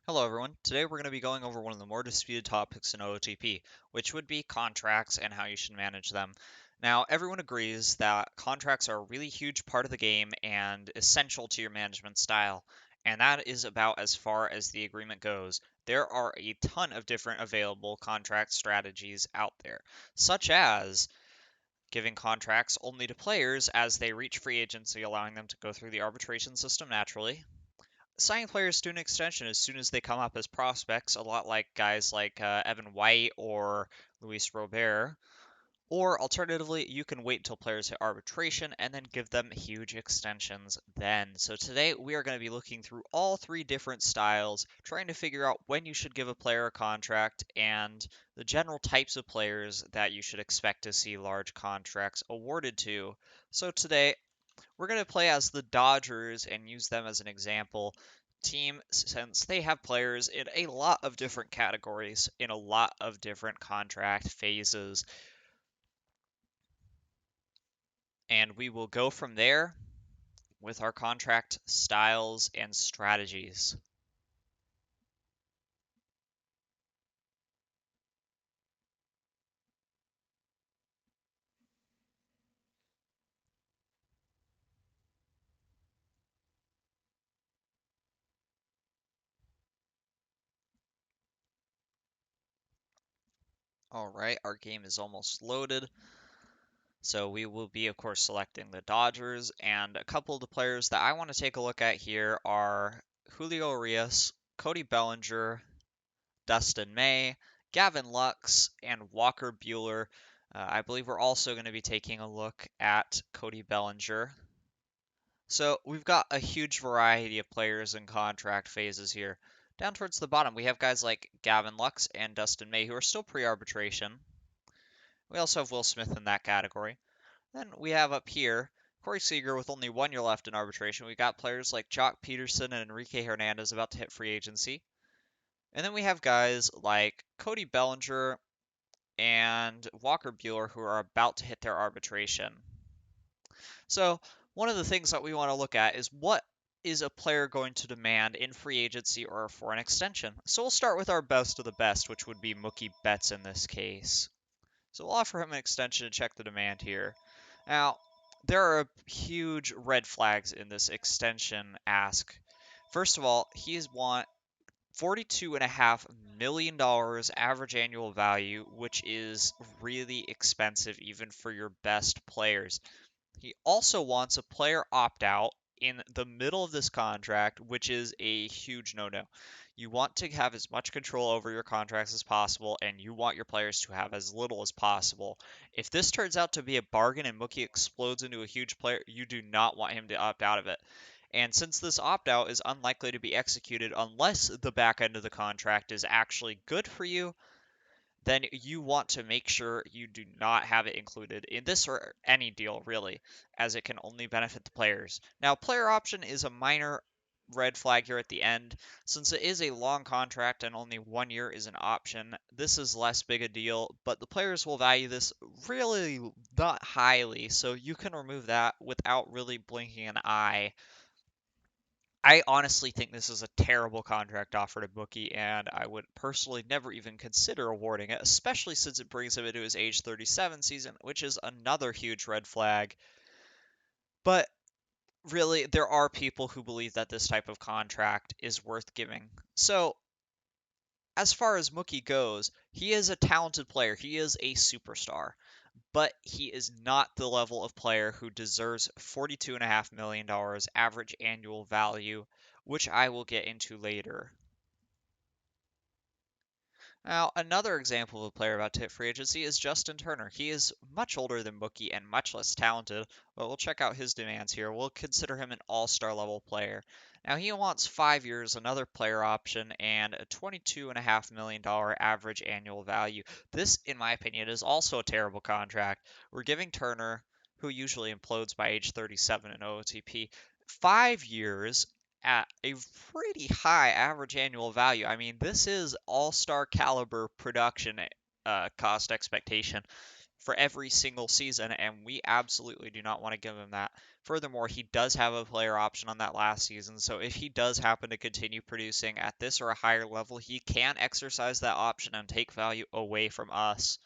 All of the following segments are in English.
Hello everyone. Today we're going to be going over one of the more disputed topics in OOTP, which would be contracts and how you should manage them. Now, everyone agrees that contracts are a really huge part of the game and essential to your management style, and that is about as far as the agreement goes. There are a ton of different available contract strategies out there, such as giving contracts only to players as they reach free agency, allowing them to go through the arbitration system naturally, signing players to an extension as soon as they come up as prospects, a lot like guys like Evan White or Luis Robert. Or alternatively, you can wait until players hit arbitration and then give them huge extensions then. So today we are going to be looking through all three different styles, trying to figure out when you should give a player a contract and the general types of players that you should expect to see large contracts awarded to. So today we're going to play as the Dodgers and use them as an example team since they have players in a lot of different categories in a lot of different contract phases. And we will go from there with our contract styles and strategies. All right, our game is almost loaded. So we will be, of course, selecting the Dodgers, and a couple of the players that I want to take a look at here are Julio Urias, Cody Bellinger, Dustin May, Gavin Lux, and Walker Buehler. I believe we're also going to be taking a look at Cody Bellinger. So we've got a huge variety of players in contract phases here. Down towards the bottom, we have guys like Gavin Lux and Dustin May who are still pre-arbitration. We also have Will Smith in that category. Then we have up here Corey Seeger with only 1 year left in arbitration. We've got players like Jock Peterson and Enrique Hernandez about to hit free agency. And then we have guys like Cody Bellinger and Walker Buehler who are about to hit their arbitration. So, one of the things that we want to look at is what is a player going to demand in free agency or for an extension. So, we'll start with our best of the best, which would be Mookie Betts in this case. So, we'll offer him an extension and check the demand here. Now, there are huge red flags in this extension ask. First of all, he's want $42.5 million average annual value, which is really expensive even for your best players. He also wants a player opt out in the middle of this contract, which is a huge no no. You want to have as much control over your contracts as possible, and you want your players to have as little as possible. If this turns out to be a bargain and Mookie explodes into a huge player, you do not want him to opt out of it. And since this opt out is unlikely to be executed unless the back end of the contract is actually good for you, then you want to make sure you do not have it included in this or any deal, really, as it can only benefit the players. Now, player option is a minor red flag here at the end. Since it is a long contract and only 1 year is an option, this is less big a deal, but the players will value this really not highly, so you can remove that without really blinking an eye. I honestly think this is a terrible contract offer to Mookie, and I would personally never even consider awarding it, especially since it brings him into his age 37 season, which is another huge red flag. But really, there are people who believe that this type of contract is worth giving. So, as far as Mookie goes, he is a talented player. He is a superstar, but he is not the level of player who deserves $42.5 million average annual value, which I will get into later. Now, another example of a player about to hit free agency is Justin Turner. He is much older than Mookie and much less talented, but we'll check out his demands here. We'll consider him an all-star level player. Now, he wants 5 years, another player option, and a $22.5 million average annual value. This, in my opinion, is also a terrible contract. We're giving Turner, who usually implodes by age 37 in OOTP, 5 years at a pretty high average annual value. This is all-star caliber production cost expectation. for every single season, and we absolutely do not want to give him that. Furthermore, he does have a player option on that last season, so if he does happen to continue producing at this or a higher level, he can exercise that option and take value away from us.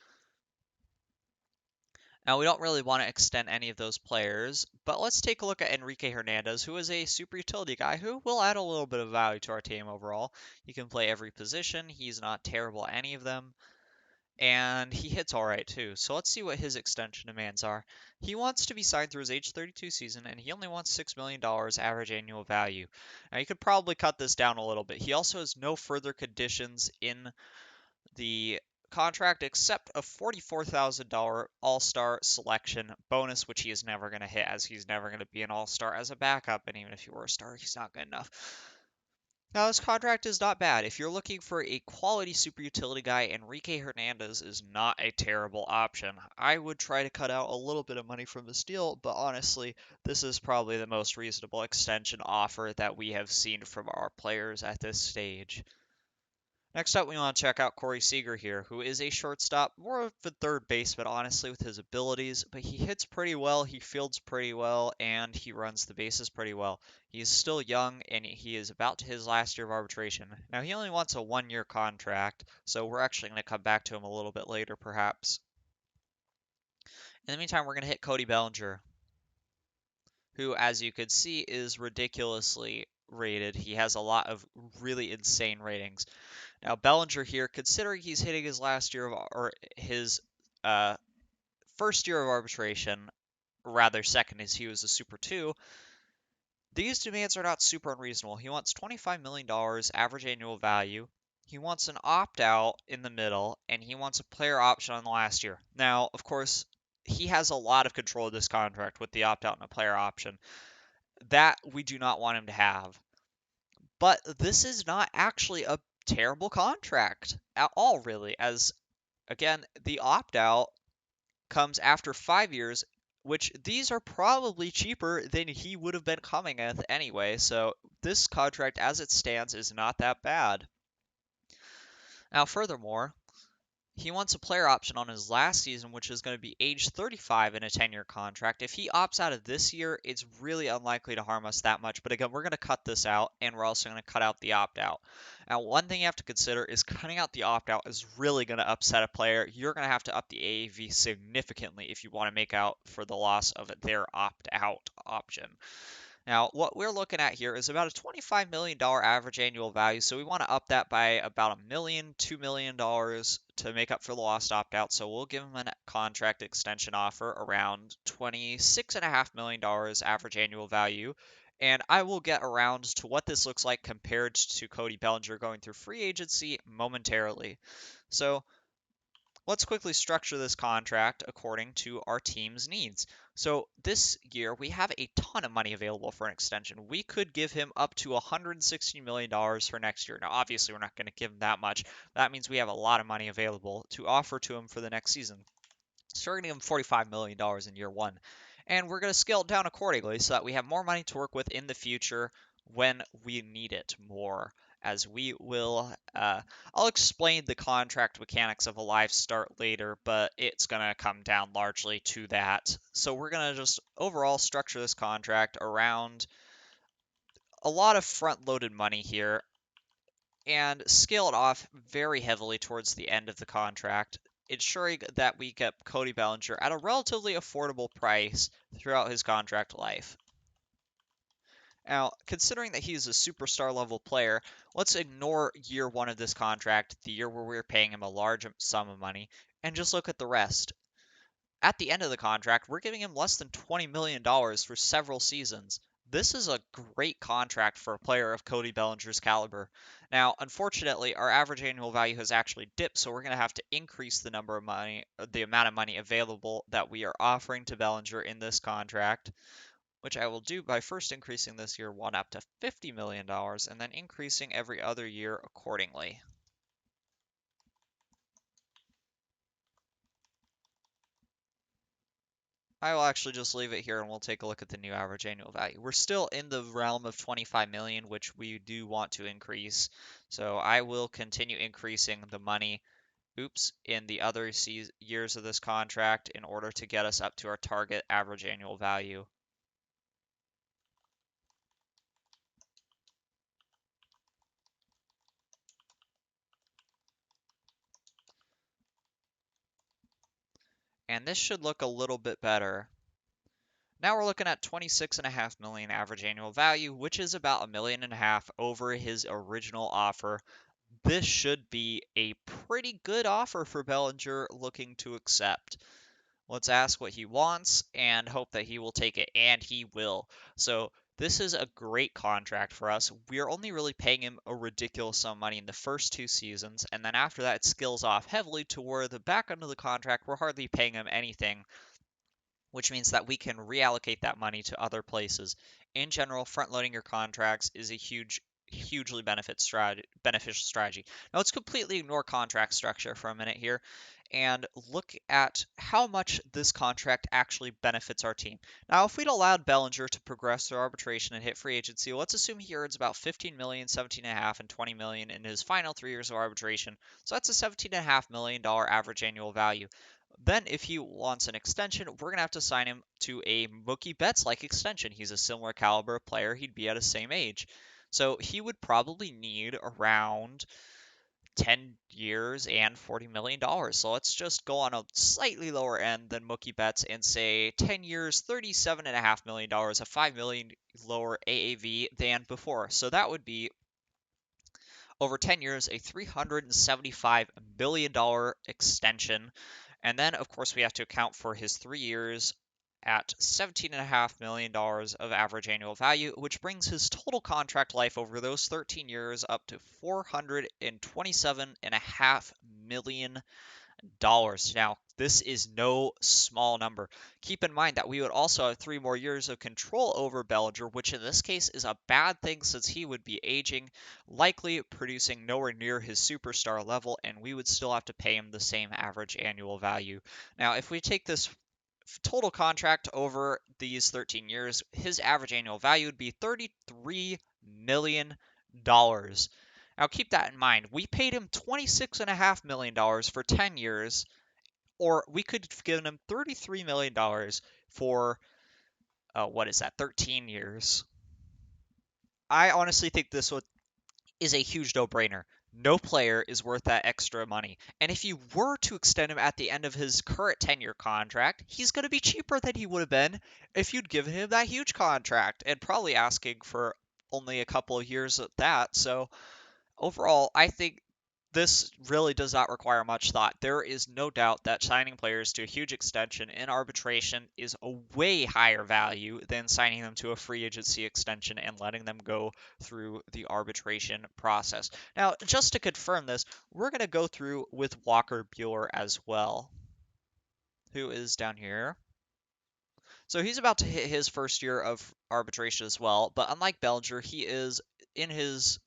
Now, we don't really want to extend any of those players, but let's take a look at Enrique Hernandez, who is a super utility guy who will add a little bit of value to our team overall. He can play every position. He's not terrible at any of them, and he hits all right too. So let's see what his extension demands are. He wants to be signed through his age 32 season, and he only wants $6 million average annual value. Now, you could probably cut this down a little bit. He also has no further conditions in the contract except a $44,000 All-Star selection bonus, which he is never going to hit as he's never going to be an All-Star as a backup, and even if he were a star, he's not good enough. Now, this contract is not bad. If you're looking for a quality super utility guy, Enrique Hernandez is not a terrible option. I would try to cut out a little bit of money from this deal, but honestly, this is probably the most reasonable extension offer that we have seen from our players at this stage. Next up, we want to check out Corey Seeger here, who is a shortstop, more of a third baseman, honestly, with his abilities, but he hits pretty well, he fields pretty well, and he runs the bases pretty well. He's still young, and he is about to his last year of arbitration. Now, he only wants a one-year contract, so we're actually going to come back to him a little bit later, perhaps. In the meantime, we're going to hit Cody Bellinger, who, as you could see, is ridiculously rated. He has a lot of really insane ratings. Now, Bellinger here, considering he's hitting his last year of, or his first year of arbitration, rather second as he was a Super 2, these demands are not super unreasonable. He wants $25 million average annual value. He wants an opt-out in the middle, and he wants a player option on the last year. Now, of course, he has a lot of control of this contract with the opt-out and a player option. That we do not want him to have. But this is not actually a terrible contract at all, really, as again, the opt-out comes after 5 years, which these are probably cheaper than he would have been coming with anyway, so this contract as it stands is not that bad. Now, furthermore, he wants a player option on his last season, which is going to be age 35 in a 10-year contract. If he opts out of this year, it's really unlikely to harm us that much. But again, we're going to cut this out, and we're also going to cut out the opt-out. Now, one thing you have to consider is cutting out the opt-out is really going to upset a player. You're going to have to up the AAV significantly if you want to make out for the loss of their opt-out option. Now, what we're looking at here is about a $25 million average annual value, so we want to up that by about $1 million, $2 million to make up for the lost opt-out, so we'll give him a contract extension offer around $26.5 million average annual value, and I will get around to what this looks like compared to Cody Bellinger going through free agency momentarily. So, let's quickly structure this contract according to our team's needs. So this year, we have a ton of money available for an extension. We could give him up to $160 million for next year. Now, obviously, we're not going to give him that much. That means we have a lot of money available to offer to him for the next season. So we're going to give him $45 million in year one. And we're going to scale it down accordingly so that we have more money to work with in the future when we need it more. As we will, I'll explain the contract mechanics of a live start later, but it's going to come down largely to that. So we're going to just overall structure this contract around a lot of front-loaded money here and scale it off very heavily towards the end of the contract, ensuring that we get Cody Bellinger at a relatively affordable price throughout his contract life. Now, considering that he's a superstar level player, let's ignore year one of this contract, the year where we're paying him a large sum of money, and just look at the rest. At the end of the contract, we're giving him less than $20 million for several seasons. This is a great contract for a player of Cody Bellinger's caliber. Now, unfortunately, our average annual value has actually dipped, so we're going to have to increase the amount of money available that we are offering to Bellinger in this contract, which I will do by first increasing this year one up to $50 million and then increasing every other year accordingly. I will actually just leave it here and we'll take a look at the new average annual value. We're still in the realm of 25 million, which we do want to increase. So I will continue increasing the money in the other years of this contract in order to get us up to our target average annual value. And this should look a little bit better. Now we're looking at 26.5 million average annual value, which is about $1.5 million over his original offer. This should be a pretty good offer for Bellinger looking to accept. Let's ask what he wants and hope that he will take it, and he will. So this is a great contract for us. We're only really paying him a ridiculous sum of money in the first 2 seasons, and then after that it skills off heavily to where the back end of the contract we're hardly paying him anything, which means that we can reallocate that money to other places. In general, front-loading your contracts is a hugely beneficial strategy. Now let's completely ignore contract structure for a minute here and look at how much this contract actually benefits our team. Now, if we'd allowed Bellinger to progress through arbitration and hit free agency, let's assume he earns about 15 million, 17.5, and 20 million in his final 3 years of arbitration. So that's a $17.5 million average annual value. Then, if he wants an extension, we're going to have to sign him to a Mookie Betts-like extension. He's a similar caliber player. He'd be at the same age. So he would probably need around 10 years and $40 million. So let's just go on a slightly lower end than Mookie Betts and say 10 years, $37.5 million, a $5 million lower AAV than before. So that would be over 10 years, a $375 million extension. And then, of course, we have to account for his 3 years at $17.5 million of average annual value, which brings his total contract life over those 13 years up to $427.5 million. Now, this is no small number. Keep in mind that we would also have 3 more years of control over Bellinger, which in this case is a bad thing since he would be aging, likely producing nowhere near his superstar level, and we would still have to pay him the same average annual value. Now, if we take this total contract over these 13 years, his average annual value would be $33 million. Now keep that in mind. We paid him $26.5 million for 10 years, or we could have given him $33 million for, what is that, 13 years. I honestly think this is a huge no-brainer. No player is worth that extra money. And if you were to extend him at the end of his current 10-year contract, he's going to be cheaper than he would have been if you'd given him that huge contract, and probably asking for only a couple of years at that. So overall, I think this really does not require much thought. There is no doubt that signing players to a huge extension in arbitration is a way higher value than signing them to a free agency extension and letting them go through the arbitration process. Now, just to confirm this, we're going to go through with Walker Buehler as well, who is down here. So he's about to hit his first year of arbitration as well, but unlike Bellinger, he is in his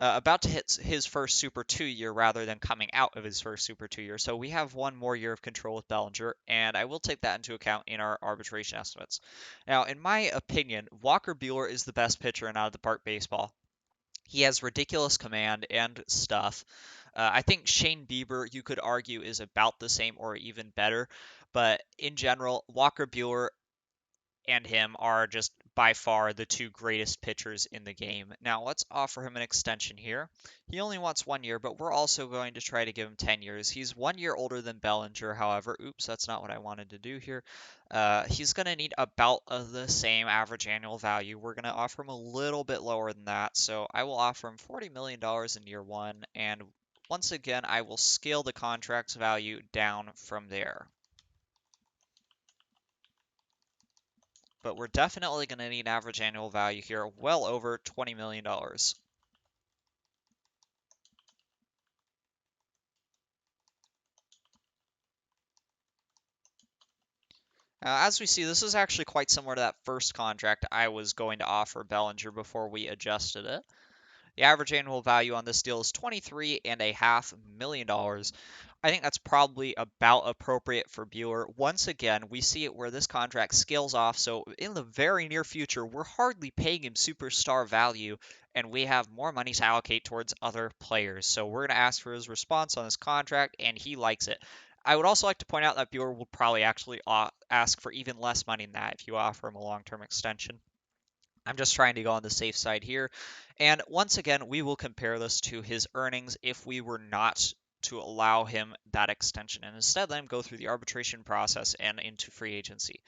about to hit his first Super 2 year rather than coming out of his first Super 2 year. So we have 1 more year of control with Bellinger, and I will take that into account in our arbitration estimates. Now, in my opinion, Walker Buehler is the best pitcher in out of the park baseball. He has ridiculous command and stuff. I think Shane Bieber, you could argue, is about the same or even better. But in general, Walker Buehler and him are just by far the 2 greatest pitchers in the game. Now let's offer him an extension here. He only wants 1 year, but we're also going to try to give him 10 years. He's 1 year older than Bellinger, however. Oops, that's not what I wanted to do here. He's going to need about the same average annual value. We're going to offer him a little bit lower than that, so I will offer him $40 million in year 1, and once again, I will scale the contract's value down from there. But we're definitely going to need average annual value here, well over $20 million. As we see, this is actually quite similar to that first contract I was going to offer Bellinger before we adjusted it. The average annual value on this deal is $23.5 million. I think that's probably about appropriate for Bueller. Once again, we see it where this contract scales off, so in the very near future, we're hardly paying him superstar value, and we have more money to allocate towards other players. So we're going to ask for his response on this contract, and he likes it. I would also like to point out that Bueller will probably actually ask for even less money than that if you offer him a long-term extension. I'm just trying to go on the safe side here. And once again, we will compare this to his earnings if we were not to allow him that extension and instead let him go through the arbitration process and into free agency.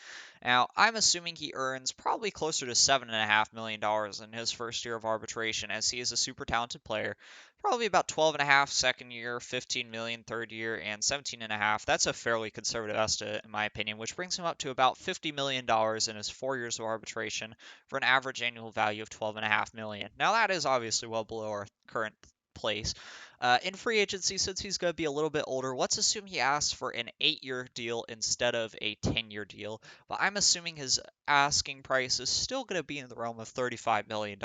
Now, I'm assuming he earns probably closer to $7.5 million in his first year of arbitration as he is a super talented player. Probably about 12.5 second year, 15 million third year, and 17.5. That's a fairly conservative estimate in my opinion, which brings him up to about $50 million in his 4 years of arbitration for an average annual value of 12.5 million. Now that is obviously well below our current place. In free agency, since he's going to be a little bit older, let's assume he asks for an 8-year deal instead of a 10-year deal. But I'm assuming his asking price is still going to be in the realm of $35 million,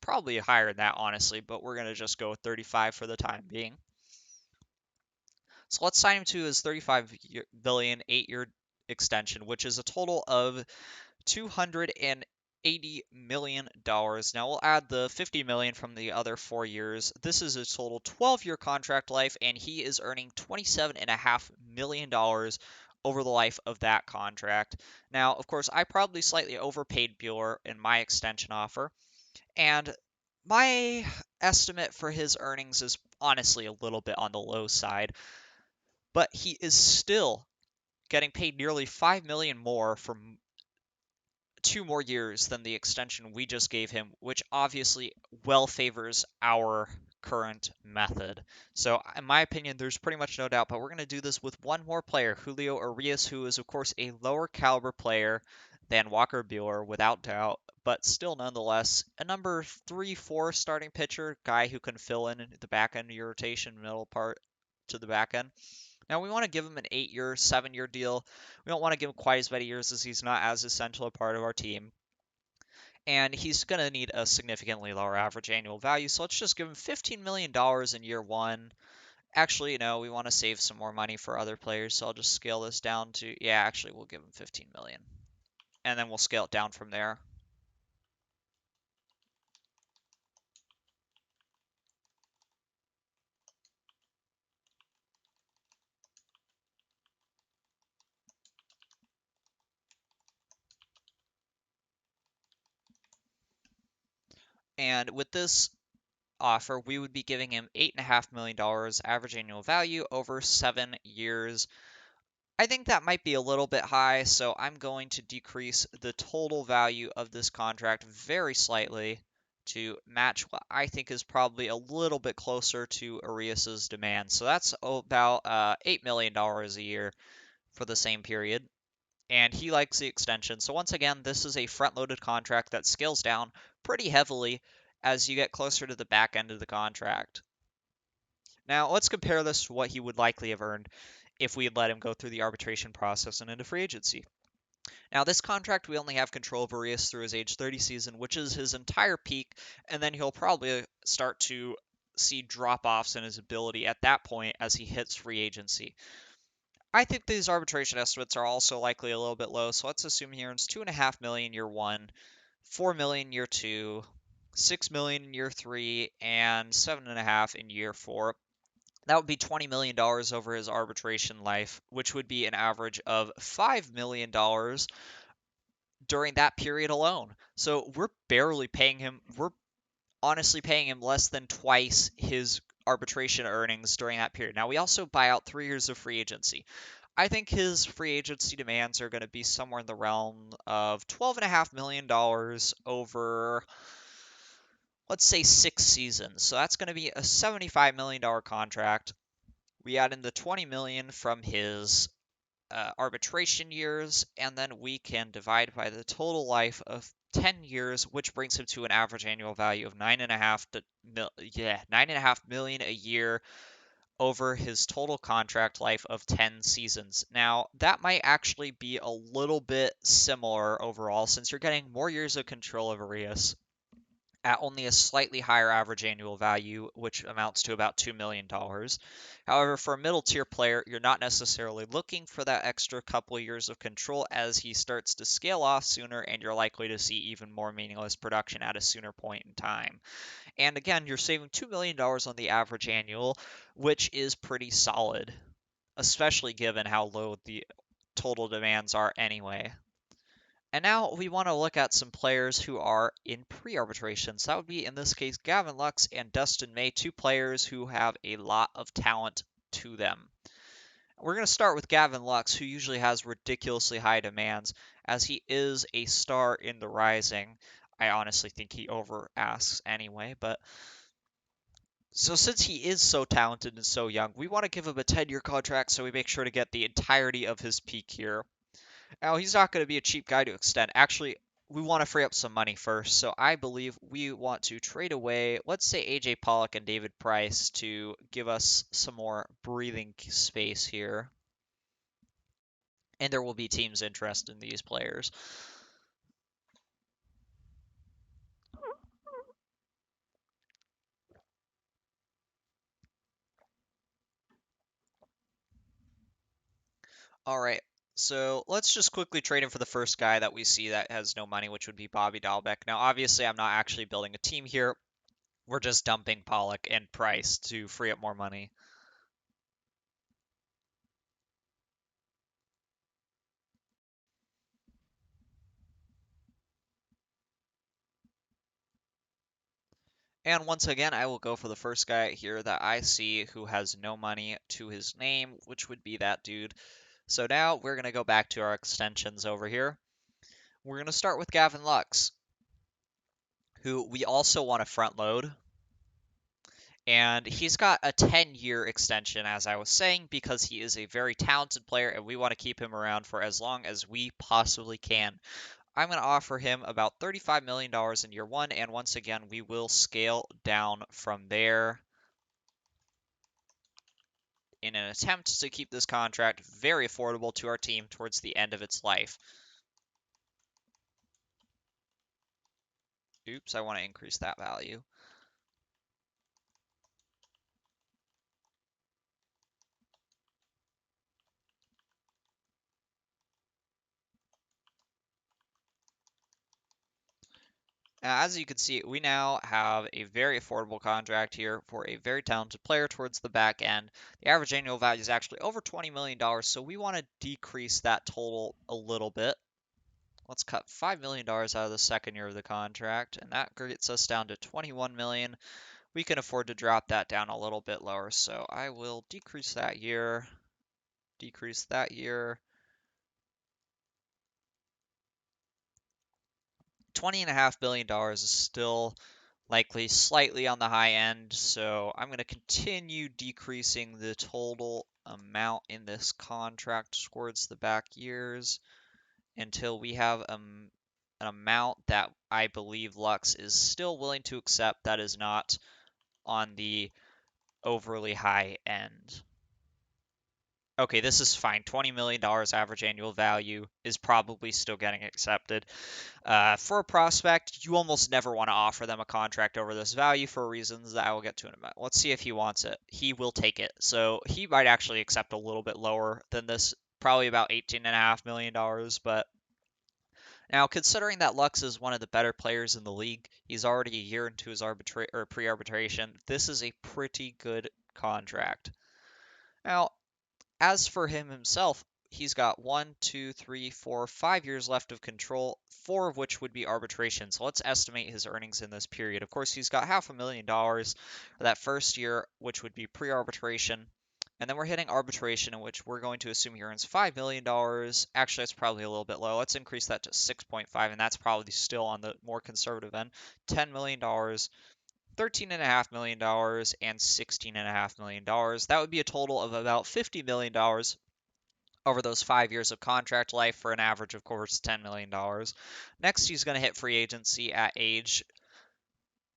probably higher than that, honestly, but we're going to just go with 35 for the time being. So let's sign him to his $35 billion 8-year extension, which is a total of $280 million. Now we'll add the $50 million from the other 4 years. This is a total 12-year contract life, and he is earning $27.5 million over the life of that contract. Now, of course, I probably slightly overpaid Bueller in my extension offer, and my estimate for his earnings is honestly a little bit on the low side, but he is still getting paid nearly $5 million more for 2 more years than the extension we just gave him, which obviously well favors our current method. So, in my opinion, there's pretty much no doubt, but we're going to do this with one more player, Julio Urias, who is, of course, a lower caliber player than Walker Bueller, without doubt, but still nonetheless a number 3-4 starting pitcher, guy who can fill in the back end of your rotation, middle part to the back end. Now, we want to give him an 8-year, 7-year deal. We don't want to give him quite as many years as he's not as essential a part of our team. And he's going to need a significantly lower average annual value, so let's just give him $15 million in year 1. Actually, no, we want to save some more money for other players, so I'll just scale this down to, yeah, actually, we'll give him $15 million. And then we'll scale it down from there. And with this offer, we would be giving him $8.5 million average annual value over 7 years. I think that might be a little bit high, so I'm going to decrease the total value of this contract very slightly to match what I think is probably a little bit closer to Arias's demand. So that's about $8 million a year for the same period. And he likes the extension. So once again, this is a front-loaded contract that scales down pretty heavily as you get closer to the back end of the contract. Now, let's compare this to what he would likely have earned if we had let him go through the arbitration process and into free agency. Now, this contract, we only have control of Urias through his age 30 season, which is his entire peak, and then he'll probably start to see drop-offs in his ability at that point as he hits free agency. I think these arbitration estimates are also likely a little bit low, so let's assume he earns $2.5 million year 1, $4 million year 2, $6 million in year 3, and $7.5 in year 4. That would be $20 million over his arbitration life, which would be an average of $5 million during that period alone. So we're barely paying him, we're honestly paying him less than twice his arbitration earnings during that period. Now, we also buy out 3 years of free agency. I think his free agency demands are going to be somewhere in the realm of $12.5 million over, let's say, 6 seasons. So that's going to be a $75 million contract. We add in the $20 million from his arbitration years, and then we can divide by the total life of 10 years, which brings him to an average annual value of $9.5 million a year over his total contract life of 10 seasons. Now, that might actually be a little bit similar overall, since you're getting more years of control of Arias. at only a slightly higher average annual value, which amounts to about $2 million. However, for a middle tier player, you're not necessarily looking for that extra couple years of control as he starts to scale off sooner, and you're likely to see even more meaningless production at a sooner point in time. And again, you're saving $2 million on the average annual, which is pretty solid, especially given how low the total demands are anyway. And now we want to look at some players who are in pre-arbitration. So that would be, in this case, Gavin Lux and Dustin May, two players who have a lot of talent to them. We're going to start with Gavin Lux, who usually has ridiculously high demands, as he is a star in the Rising. I honestly think he over asks anyway, but so since he is so talented and so young, we want to give him a 10-year contract so we make sure to get the entirety of his peak here. Now, he's not going to be a cheap guy to extend. Actually, we want to free up some money first, so I believe we want to trade away, let's say, AJ Pollock and David Price to give us some more breathing space here. And there will be teams interested in these players. All right, so let's just quickly trade him for the first guy that we see that has no money, which would be Bobby Dahlbeck. Now, obviously, I'm not actually building a team here. We're just dumping Pollock and Price to free up more money. And once again, I will go for the first guy here that I see who has no money to his name, which would be that dude. So now we're going to go back to our extensions over here. We're going to start with Gavin Lux, who we also want to front load. And he's got a 10-year extension, as I was saying, because he is a very talented player and we want to keep him around for as long as we possibly can. I'm going to offer him about $35 million in year one, and once again, we will scale down from there in an attempt to keep this contract very affordable to our team towards the end of its life. Oops, I want to increase that value. As you can see, we now have a very affordable contract here for a very talented player towards the back end. The average annual value is actually over $20 million, so we want to decrease that total a little bit. Let's cut $5 million out of the second year of the contract, and that gets us down to $21 million. We can afford to drop that down a little bit lower, so I will decrease that year, decrease that year. $20.5 billion is still likely slightly on the high end, so I'm going to continue decreasing the total amount in this contract towards the back years until we have an amount that I believe Lux is still willing to accept that is not on the overly high end. Okay, this is fine. $20 million average annual value is probably still getting accepted. For a prospect, you almost never want to offer them a contract over this value for reasons that I will get to in a minute. Let's see if he wants it. He will take it. So he might actually accept a little bit lower than this, probably about $18.5 million. But now, considering that Lux is one of the better players in the league, he's already a year into his pre-arbitration. This is a pretty good contract. Now, as for him himself, he's got 1, 2, 3, 4, 5 years left of control, 4 of which would be arbitration. So let's estimate his earnings in this period. Of course, he's got $500,000 for that first year, which would be pre-arbitration. And then we're hitting arbitration, in which we're going to assume he earns $5 million. Actually, that's probably a little bit low. Let's increase that to 6.5, and that's probably still on the more conservative end. $10 million. $13.5 million and $16.5 million. That would be a total of about $50 million over those 5 years of contract life for an average, of course, $10 million. Next, he's going to hit free agency at age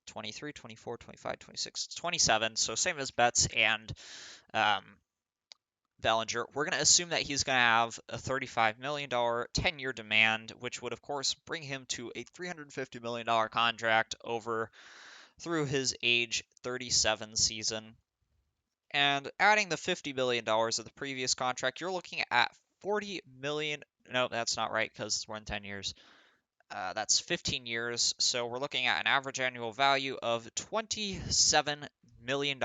23, 24, 25, 26, 27. So same as Betts and Bellinger, we're going to assume that he's going to have a $35 million 10-year demand, which would, of course, bring him to a $350 million contract over through his age 37 season. And adding the $50 million of the previous contract, you're looking at $40 million. No, that's not right because we're in 10 years. That's 15 years. So we're looking at an average annual value of $27 million.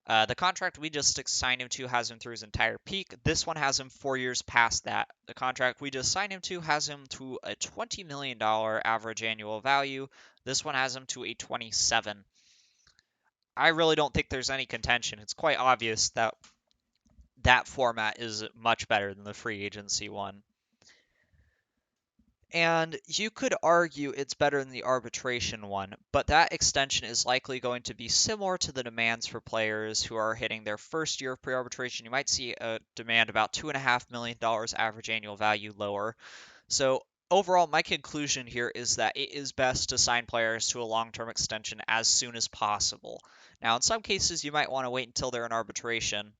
The contract we just signed him to has him through his entire peak. This one has him 4 years past that. The contract we just signed him to has him to a $20 million average annual value. This one has him to a 27. I really don't think there's any contention. It's quite obvious that that format is much better than the free agency one. And you could argue it's better than the arbitration one, but that extension is likely going to be similar to the demands for players who are hitting their first year of pre-arbitration. You might see a demand about $2.5 million average annual value lower. So overall, my conclusion here is that it is best to sign players to a long-term extension as soon as possible. Now, in some cases, you might want to wait until they're in arbitration,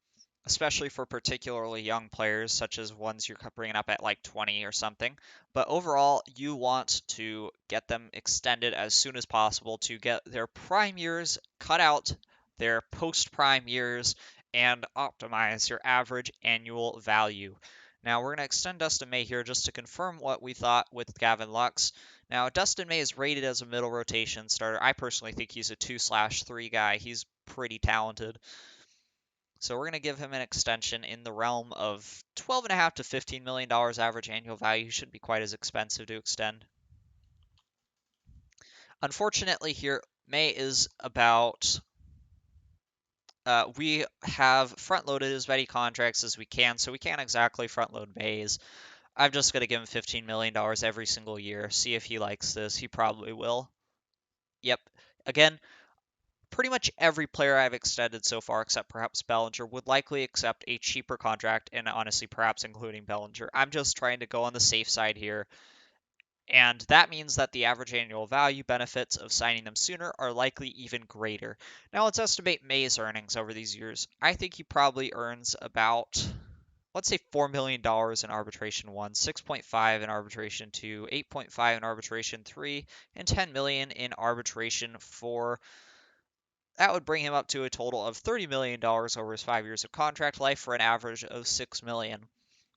especially for particularly young players, such as ones you're bringing up at like 20 or something. But overall, you want to get them extended as soon as possible to get their prime years cut out, their post-prime years, and optimize your average annual value. Now, we're going to extend Dustin May here just to confirm what we thought with Gavin Lux. Now, Dustin May is rated as a middle rotation starter. I personally think he's a 2/3 guy. He's pretty talented. So we're going to give him an extension in the realm of $12.5 to $15 million average annual value. He shouldn't be quite as expensive to extend. Unfortunately here, May is about... we have front-loaded as many contracts as we can, so we can't exactly front-load May's. I'm just going to give him $15 million every single year. See if he likes this. He probably will. Yep. Again, pretty much every player I've extended so far, except perhaps Bellinger, would likely accept a cheaper contract, and honestly, perhaps including Bellinger. I'm just trying to go on the safe side here, and that means that the average annual value benefits of signing them sooner are likely even greater. Now, let's estimate May's earnings over these years. I think he probably earns about, let's say, $4 million in arbitration 1, 6.5 in arbitration 2, 8.5 in arbitration 3, and $10 million in arbitration 4. That would bring him up to a total of $30 million over his 5 years of contract life for an average of $6 million.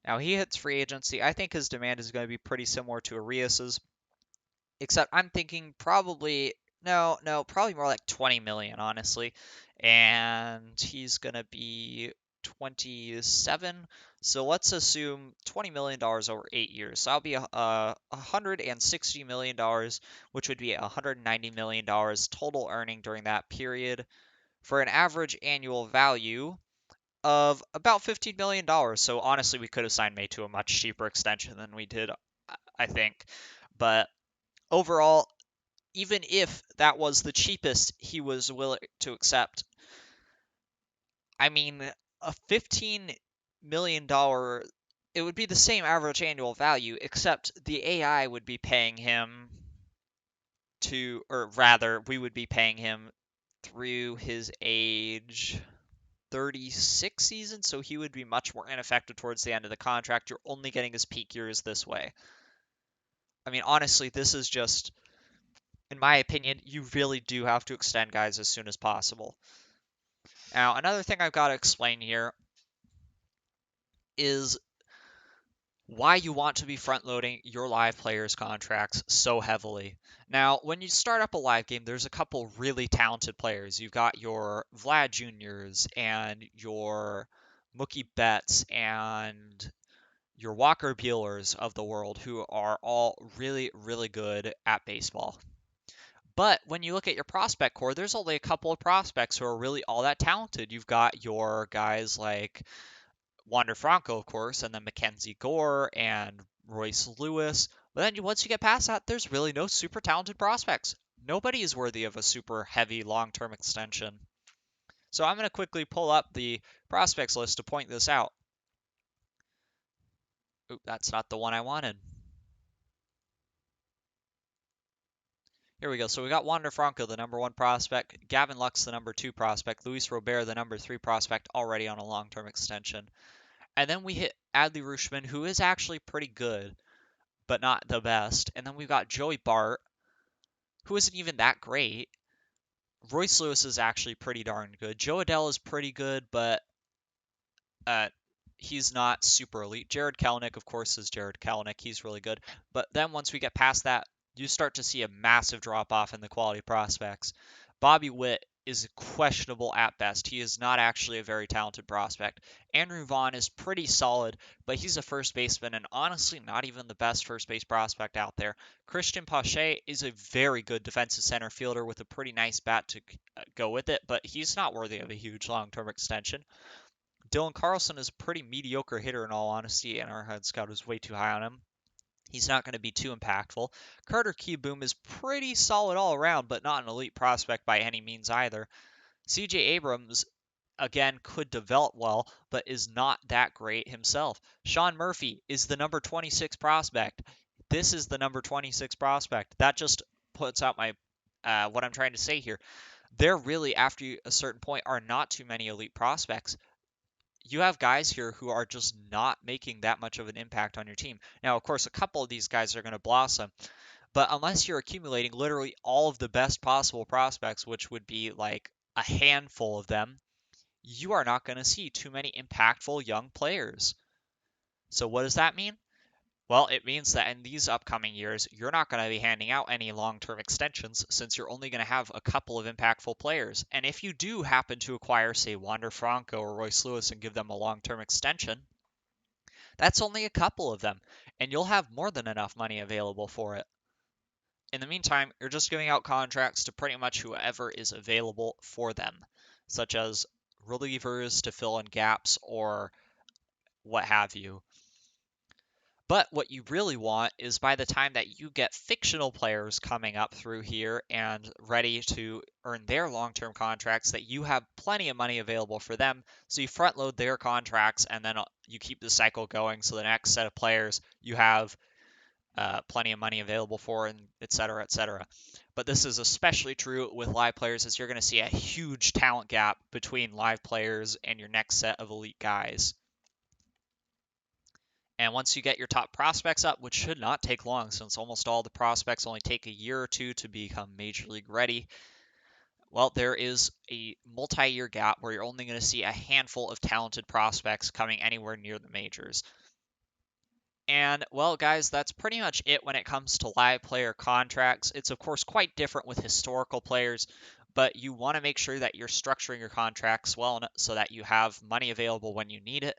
Now, he hits free agency. I think his demand is going to be pretty similar to Arias's, except I'm thinking probably, probably more like $20 million, honestly. And he's going to be 27. So let's assume $20 million over 8 years. So that'll be $160 million, which would be $190 million total earning during that period for an average annual value of about $15 million. So honestly, we could have signed May to a much cheaper extension than we did, I think. But overall, even if that was the cheapest he was willing to accept, I mean, a $15 million, it would be the same average annual value, except the AI would be paying him or rather, we would be paying him through his age 36 season, so he would be much more ineffective towards the end of the contract. You're only getting his peak years this way. I mean, honestly, this is just, in my opinion, you really do have to extend guys as soon as possible. Now, another thing I've got to explain here is why you want to be front-loading your live players' contracts so heavily. Now, when you start up a live game, there's a couple really talented players. You've got your Vlad Juniors and your Mookie Betts and your Walker Buehlers of the world, who are all really, really good at baseball. But when you look at your prospect core, there's only a couple of prospects who are really all that talented. You've got your guys like Wander Franco, of course, and then Mackenzie Gore and Royce Lewis. But then once you get past that, there's really no super talented prospects. Nobody is worthy of a super heavy long-term extension. So I'm going to quickly pull up the prospects list to point this out. Oop, that's not the one I wanted. Here we go. So we got Wander Franco, the number 1 prospect, Gavin Lux, the number 2 prospect, Luis Robert, the number 3 prospect, already on a long-term extension. And then we hit Adley Rutschman, who is actually pretty good, but not the best. And then we've got Joey Bart, who isn't even that great. Royce Lewis is actually pretty darn good. Joe Adell is pretty good, but uh, he's not super elite. Jared Kelenic, of course, is Jared Kelenic. He's really good. But then once we get past that, you start to see a massive drop off in the quality prospects. Bobby Witt is questionable at best. He is not actually a very talented prospect. Andrew Vaughn is pretty solid, but he's a first baseman and honestly not even the best first base prospect out there. Christian Pache is a very good defensive center fielder with a pretty nice bat to go with it, but he's not worthy of a huge long-term extension. Dylan Carlson is a pretty mediocre hitter in all honesty, and our head scout is way too high on him. He's not going to be too impactful. Carter Kieboom is pretty solid all around, but not an elite prospect by any means either. CJ Abrams, again, could develop well, but is not that great himself. Sean Murphy is the number 26 prospect. This is the number 26 prospect. That just puts out my what I'm trying to say here. There really, after a certain point, are not too many elite prospects. You have guys here who are just not making that much of an impact on your team. Now, of course, a couple of these guys are going to blossom, but unless you're accumulating literally all of the best possible prospects, which would be like a handful of them, you are not going to see too many impactful young players. So what does that mean? Well, it means that in these upcoming years, you're not going to be handing out any long-term extensions since you're only going to have a couple of impactful players. And if you do happen to acquire, say, Wander Franco or Royce Lewis and give them a long-term extension, that's only a couple of them, and you'll have more than enough money available for it. In the meantime, you're just giving out contracts to pretty much whoever is available for them, such as relievers to fill in gaps or what have you. But what you really want is by the time that you get fictional players coming up through here and ready to earn their long-term contracts, that you have plenty of money available for them. So you front load their contracts and then you keep the cycle going. So the next set of players you have plenty of money available for, and et cetera, et cetera. But this is especially true with live players, as you're going to see a huge talent gap between live players and your next set of elite guys. And once you get your top prospects up, which should not take long since almost all the prospects only take a year or two to become major league ready, well, there is a multi-year gap where you're only going to see a handful of talented prospects coming anywhere near the majors. And, well, guys, that's pretty much it when it comes to live player contracts. It's, of course, quite different with historical players, but you want to make sure that you're structuring your contracts well so that you have money available when you need it.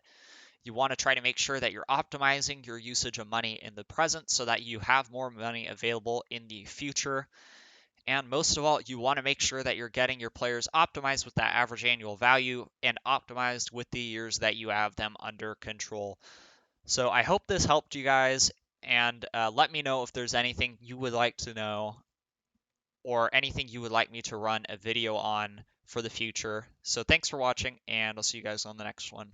You want to try to make sure that you're optimizing your usage of money in the present so that you have more money available in the future. And most of all, you want to make sure that you're getting your players optimized with that average annual value and optimized with the years that you have them under control. So I hope this helped you guys, and let me know if there's anything you would like to know or anything you would like me to run a video on for the future. So thanks for watching, and I'll see you guys on the next one.